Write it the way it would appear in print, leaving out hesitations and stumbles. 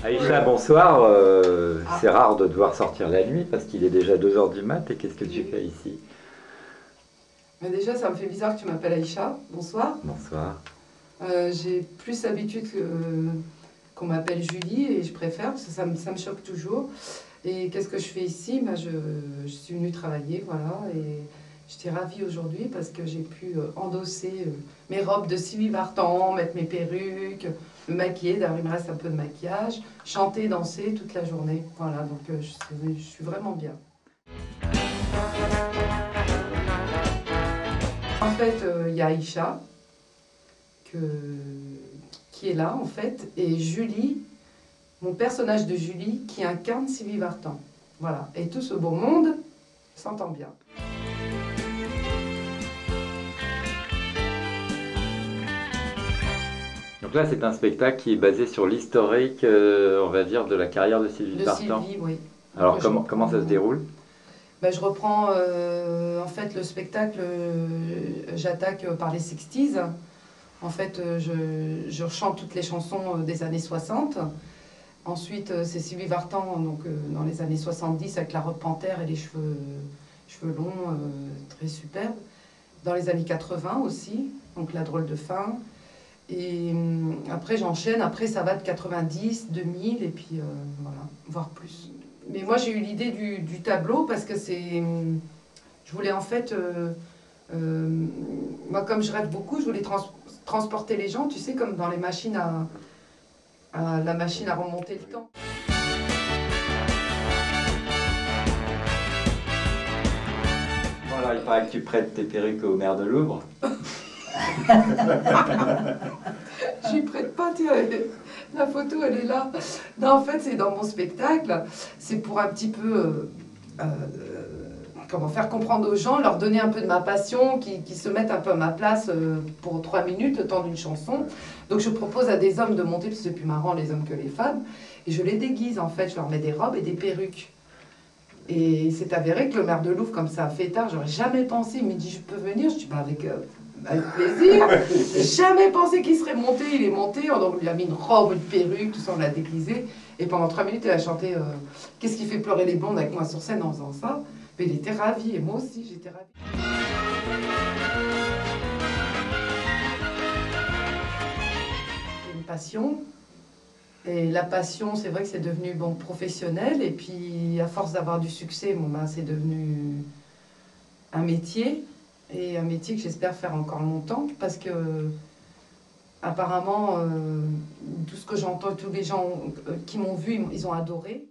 Aïcha, bonsoir. C'est rare de devoir sortir la nuit parce qu'il est déjà 2 heures du mat. Et qu'est-ce que tu fais ici? Mais déjà, ça me fait bizarre que tu m'appelles Aïcha. Bonsoir. Bonsoir. J'ai plus l'habitude qu'on m'appelle Julie et je préfère parce que ça me choque toujours. Et qu'est-ce que je fais ici? Je suis venue travailler, voilà. Et j'étais ravie aujourd'hui parce que j'ai pu endosser mes robes de Sylvie Vartan, mettre mes perruques, me maquiller. D'ailleurs, il me reste un peu de maquillage, chanter, danser toute la journée. Voilà, donc je suis vraiment bien. En fait, il y a Aïcha qui est là, en fait, et Julie, mon personnage de Julie, qui incarne Sylvie Vartan. Voilà, et tout ce beau monde s'entend bien. Donc là, c'est un spectacle qui est basé sur l'historique, on va dire, de la carrière de Sylvie Vartan. Sylvie, oui. Alors, comment ça se déroule? Ben, je reprends, en fait, le spectacle, j'attaque par les 60s. En fait, je chante toutes les chansons des années 60. Ensuite, c'est Sylvie Vartan, donc, dans les années 70, avec la robe panthère et les cheveux longs, très superbes. Dans les années 80 aussi, donc La drôle de fin. Et après, j'enchaîne. Après, ça va de 90, 2000, et puis voilà, voire plus. Mais moi, j'ai eu l'idée du tableau parce que c'est... Je voulais en fait... moi, comme je rêve beaucoup, je voulais transporter les gens, tu sais, comme dans les machines la machine à remonter le temps. Voilà, il paraît que tu prêtes tes perruques au maire de Louvre. Je lui prête pas, tiens, la photo elle est là. Non, en fait, c'est dans mon spectacle, c'est pour un petit peu comment faire comprendre aux gens, leur donner un peu de ma passion, qui se mettent un peu à ma place pour 3 minutes, le temps d'une chanson. Donc je propose à des hommes de monter, parce que c'est plus marrant les hommes que les femmes, et je les déguise en fait, je leur mets des robes et des perruques. Et c'est avéré que le maire de Louvre, comme ça a fait tard, j'aurais jamais pensé, il me dit je peux venir, je dis bah avec plaisir. J'ai jamais pensé qu'il serait monté, il est monté, donc on lui a mis une robe, une perruque, tout ça, on l'a déguisé. Et pendant 3 minutes, il a chanté Qu'est-ce qui fait pleurer les blondes avec moi sur scène en faisant ça. Mais il était ravi, et moi aussi j'étais ravie. C'est une passion. Et la passion, c'est vrai que c'est devenu bon, professionnel. Et puis, à force d'avoir du succès, bon, ben, c'est devenu un métier. Et un métier que j'espère faire encore longtemps. Parce que, apparemment, tout ce que j'entends, tous les gens qui m'ont vu, ils ont adoré.